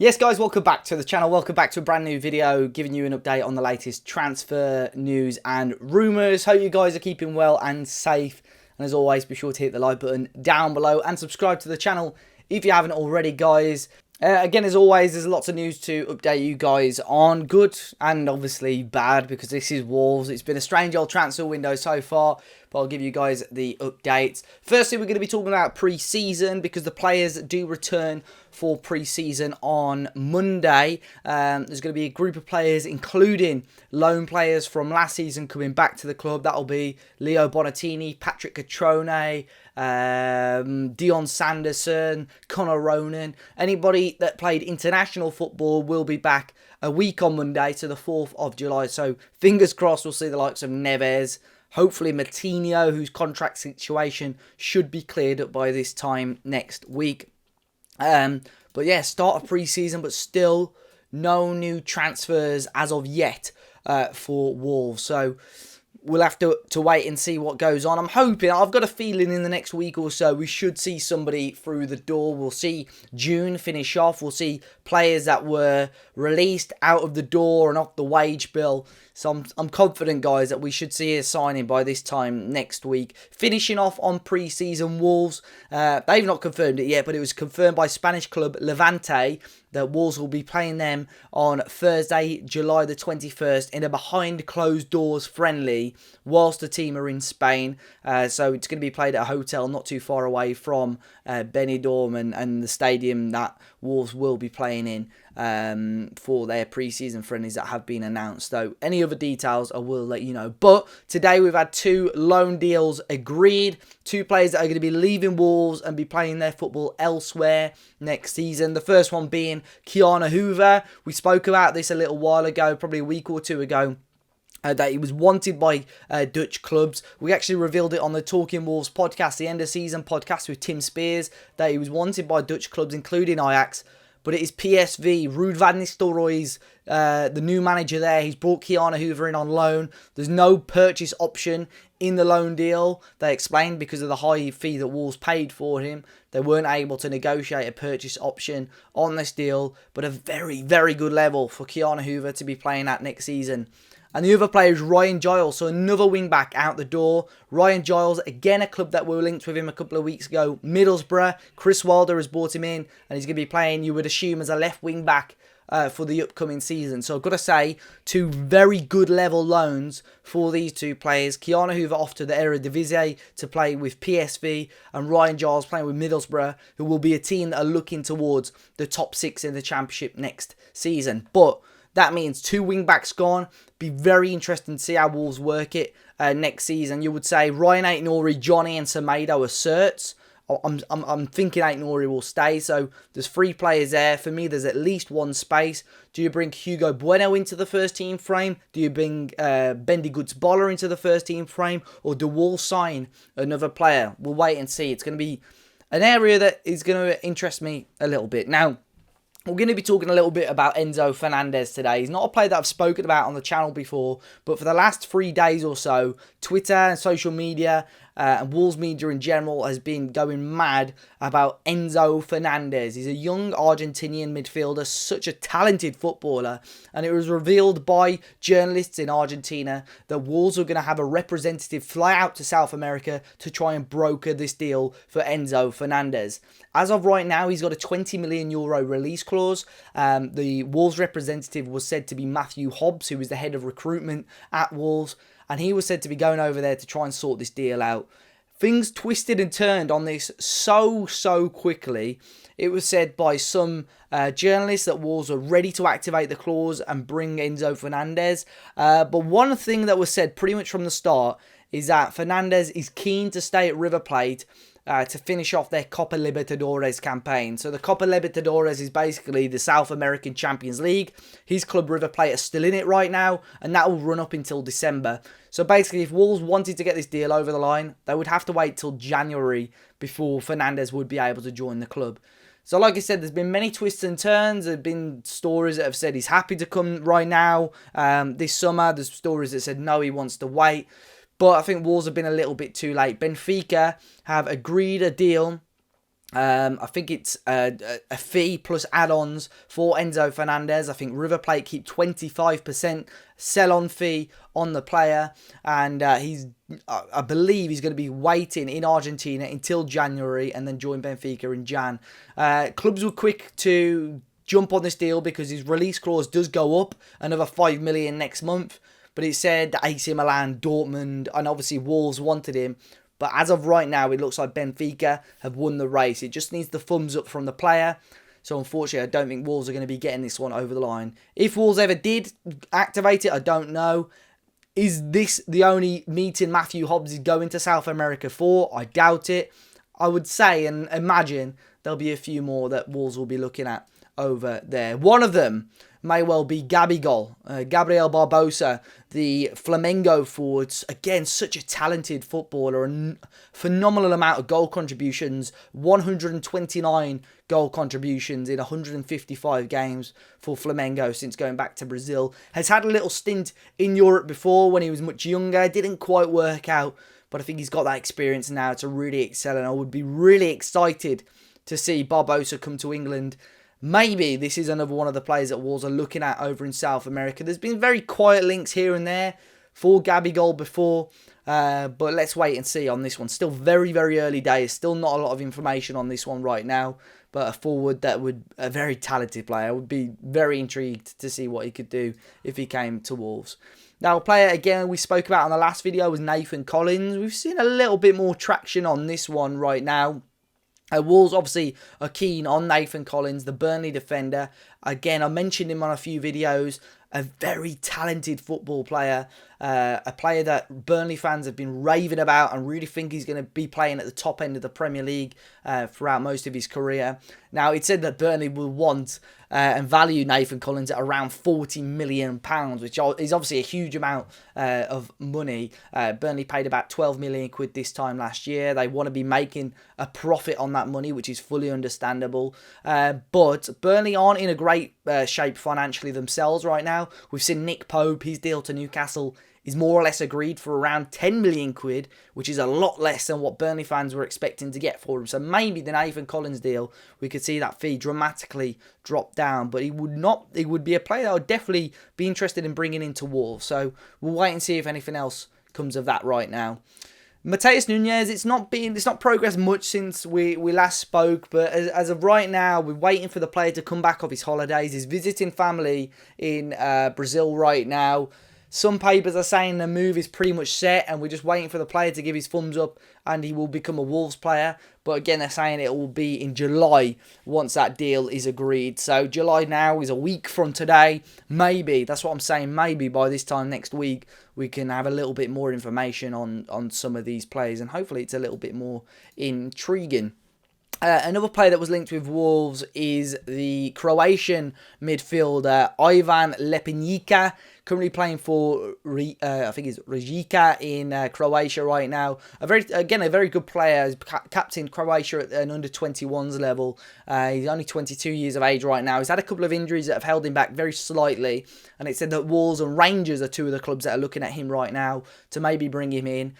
Yes guys, welcome back to the channel, welcome back to a brand new video giving you an update on the latest transfer news and rumours. Hope you guys are keeping well and safe, and as always be sure to hit the like button down below and subscribe to the channel if you haven't already guys. Again, as always, there's lots of news to update you guys on, good and obviously bad, because this is Wolves. It's been a strange old transfer window so far, but I'll give you guys the updates. Firstly, we're going to be talking about pre-season, because the players do return for pre-season on Monday. There's going to be a group of players, including loan players from last season, coming back to the club. That'll be Leo Bonatini, Patrick Catrone, Dion Sanderson, Connor Ronan. Anybody that played international football will be back a week on Monday, to the 4th of July. So fingers crossed we'll see the likes of Neves, hopefully Matinho, whose contract situation should be cleared up by this time next week. But yeah, start of pre-season, but still no new transfers as of yet for Wolves. So we'll have to wait and see what goes on. I'm hoping, I've got a feeling in the next week or so we should see somebody through the door. We'll see June finish off. We'll see players that were released out of the door and off the wage bill. So I'm confident, guys, that we should see a signing by this time next week. Finishing off on pre-season, Wolves. They've not confirmed it yet, but it was confirmed by Spanish club Levante that Wolves will be playing them on Thursday, July the 21st, in a behind-closed-doors friendly whilst the team are in Spain. So it's going to be played at a hotel not too far away from Benidorm and the stadium that Wolves will be playing in for their pre-season friendlies that have been announced. So any other details I will let you know. But today we've had 2 loan deals agreed. 2 players that are going to be leaving Wolves and be playing their football elsewhere next season. The first one being Keanu Hoever. We spoke about this a little while ago, probably a week or 2 ago. That he was wanted by Dutch clubs. We actually revealed it on the Talking Wolves podcast, the end of season podcast with Tim Spears, that he was wanted by Dutch clubs, including Ajax. But it is PSV. Ruud van Nistelrooy's the new manager there. He's brought Keanu Hoever in on loan. There's no purchase option in the loan deal. They explained because of the high fee that Wolves paid for him, they weren't able to negotiate a purchase option on this deal. But a very, very good level for Keanu Hoever to be playing at next season. And the other player is Ryan Giles, so another wing-back out the door. Ryan Giles, again a club that we were linked with him a couple of weeks ago, Middlesbrough. Chris Wilder has brought him in, and he's going to be playing, you would assume, as a left wing-back for the upcoming season. So I've got to say, 2 very good level loans for these 2 players. Keanu Hoever off to the Eredivisie to play with PSV, and Ryan Giles playing with Middlesbrough, who will be a team that are looking towards the top 6 in the Championship next season. But that means 2 wing-backs gone. Be very interesting to see how Wolves work it next season. You would say Ryan Aït-Nouri, Johnny and Semedo are certs. I'm thinking Aït-Nouri will stay. So there's 3 players there. For me, there's at least 1 space. Do you bring Hugo Bueno into the first team frame? Do you bring Bendy Goods-Boller into the first team frame? Or do Wolves sign another player? We'll wait and see. It's going to be an area that is going to interest me a little bit. Now, we're going to be talking a little bit about Enzo Fernandez today. He's not a player that I've spoken about on the channel before, but for the last 3 days or so, Twitter and social media and Wolves media in general has been going mad about Enzo Fernandez. He's a young Argentinian midfielder, such a talented footballer, and it was revealed by journalists in Argentina that Wolves are going to have a representative fly out to South America to try and broker this deal for Enzo Fernandez. As of right now, he's got a €20 million release clause. The Wolves representative was said to be Matthew Hobbs, who was the head of recruitment at Wolves, and he was said to be going over there to try and sort this deal out. Things twisted and turned on this so quickly. It was said by some journalists that Wolves were ready to activate the clause and bring Enzo Fernandez. But one thing that was said pretty much from the start is that Fernandez is keen to stay at River Plate to finish off their Copa Libertadores campaign. So the Copa Libertadores is basically the South American Champions League. His club River Plate are still in it right now, and that will run up until December. So basically, if Wolves wanted to get this deal over the line, they would have to wait till January before Fernandez would be able to join the club. So like I said, there's been many twists and turns. There have been stories that have said he's happy to come right now this summer. There's stories that said no, he wants to wait. But I think Wolves have been a little bit too late. Benfica have agreed a deal I think it's a fee plus add-ons for Enzo Fernandez. I think River Plate keep 25% sell-on fee on the player, and I believe he's going to be waiting in Argentina until January and then join Benfica in Jan. Clubs were quick to jump on this deal because his release clause does go up another 5 million next month, but it said that AC Milan, Dortmund, and obviously Wolves wanted him. But as of right now, it looks like Benfica have won the race. It just needs the thumbs up from the player. So unfortunately, I don't think Wolves are going to be getting this one over the line. If Wolves ever did activate it, I don't know. Is this the only meeting Matthew Hobbs is going to South America for? I doubt it. I would say and imagine there'll be a few more that Wolves will be looking at over there. One of them may well be Gabriel Barbosa, the Flamengo forward. Again, such a talented footballer, a phenomenal amount of goal contributions, 129 goal contributions in 155 games for Flamengo since going back to Brazil. Has had a little stint in Europe before when he was much younger, didn't quite work out, but I think he's got that experience now to really excel, and I would be really excited to see Barbosa come to England. Maybe this is another one of the players that Wolves are looking at over in South America. There's been very quiet links here and there for Gabriel before, but let's wait and see on this one. Still very, very early days. Still not a lot of information on this one right now, but a forward that would, a very talented player. I would be very intrigued to see what he could do if he came to Wolves. Now, a player, again, we spoke about on the last video was Nathan Collins. We've seen a little bit more traction on this one right now. Wolves obviously are keen on Nathan Collins, the Burnley defender. Again, I mentioned him on a few videos. A very talented football player. A player that Burnley fans have been raving about and really think he's going to be playing at the top end of the Premier League throughout most of his career. Now, it said that Burnley will want and value Nathan Collins at around £40 million, which is obviously a huge amount of money. Burnley paid about 12 million quid this time last year. They want to be making a profit on that money, which is fully understandable. But Burnley aren't in a great shape financially themselves right now. We've seen Nick Pope, his deal to Newcastle is more or less agreed for around 10 million quid, which is a lot less than what Burnley fans were expecting to get for him. So maybe the Nathan Collins deal, we could see that fee dramatically drop down, but he would be a player that I would definitely be interested in bringing into Wolves. So we'll wait and see if anything else comes of that right now. Mateus Neves, it's not progressed much since we last spoke, but as of right now, we're waiting for the player to come back off his holidays. He's visiting family in Brazil right now. Some papers are saying the move is pretty much set and we're just waiting for the player to give his thumbs up and he will become a Wolves player. But again, they're saying it will be in July once that deal is agreed. So July now is a week from today. Maybe, that's what I'm saying, maybe by this time next week we can have a little bit more information on some of these players and hopefully it's a little bit more intriguing. Another player that was linked with Wolves is the Croatian midfielder Ivan Lepenica, currently playing for I think it's Rijeka in Croatia right now. A very good player. He's captained Croatia at an under-21s level. He's only 22 years of age right now. He's had a couple of injuries that have held him back very slightly, and it said that Wolves and Rangers are two of the clubs that are looking at him right now to maybe bring him in.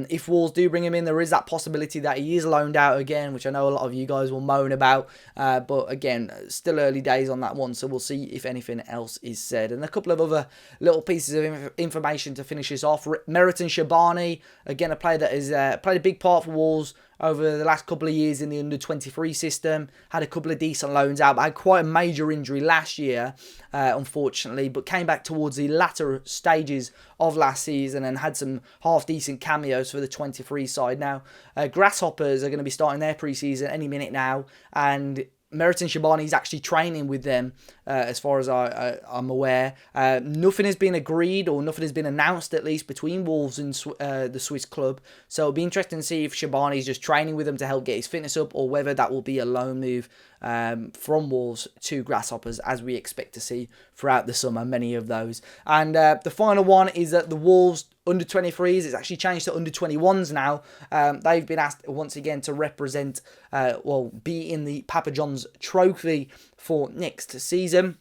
If Wolves do bring him in, there is that possibility that he is loaned out again, which I know a lot of you guys will moan about, but again, still early days on that one, so we'll see if anything else is said. And a couple of other little pieces of information to finish this off. Mohamed Shibani, again a player that has played a big part for Wolves over the last couple of years in the under-23 system. Had a couple of decent loans out, but had quite a major injury last year, unfortunately, but came back towards the latter stages of last season and had some half-decent cameos for the 23 side. Now, Grasshoppers are going to be starting their pre-season any minute now, and Mohamed Shibani is actually training with them, as far as I'm aware. Nothing has been agreed, or nothing has been announced, at least, between Wolves and the Swiss club. So it'll be interesting to see if Shibani is just training with them to help get his fitness up, or whether that will be a loan move from Wolves to Grasshoppers, as we expect to see throughout the summer, many of those. And the final one is that the Wolves under-23s, it's actually changed to under-21s now. They've been asked once again to represent, be in the Papa John's Trophy for next season.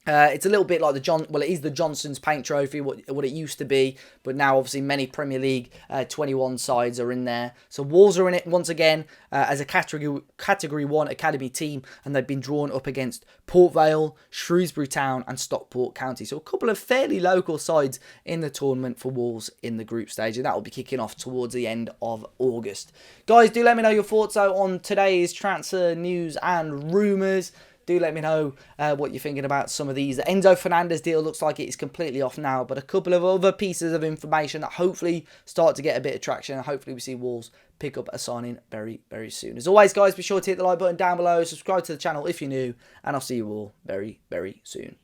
It's a little bit like it is the Johnson's Paint Trophy, what it used to be, but now obviously many Premier League 21 sides are in there. So Wolves are in it once again as a Category 1 academy team, and they've been drawn up against Port Vale, Shrewsbury Town and Stockport County. So a couple of fairly local sides in the tournament for Wolves in the group stage, and that will be kicking off towards the end of August. Guys, do let me know your thoughts though on today's transfer news and rumours. Do let me know what you're thinking about some of these. The Enzo Fernandez deal looks like it is completely off now, but a couple of other pieces of information that hopefully start to get a bit of traction, and hopefully we see Wolves pick up a signing very, very soon. As always, guys, be sure to hit the like button down below, subscribe to the channel if you're new, and I'll see you all very, very soon.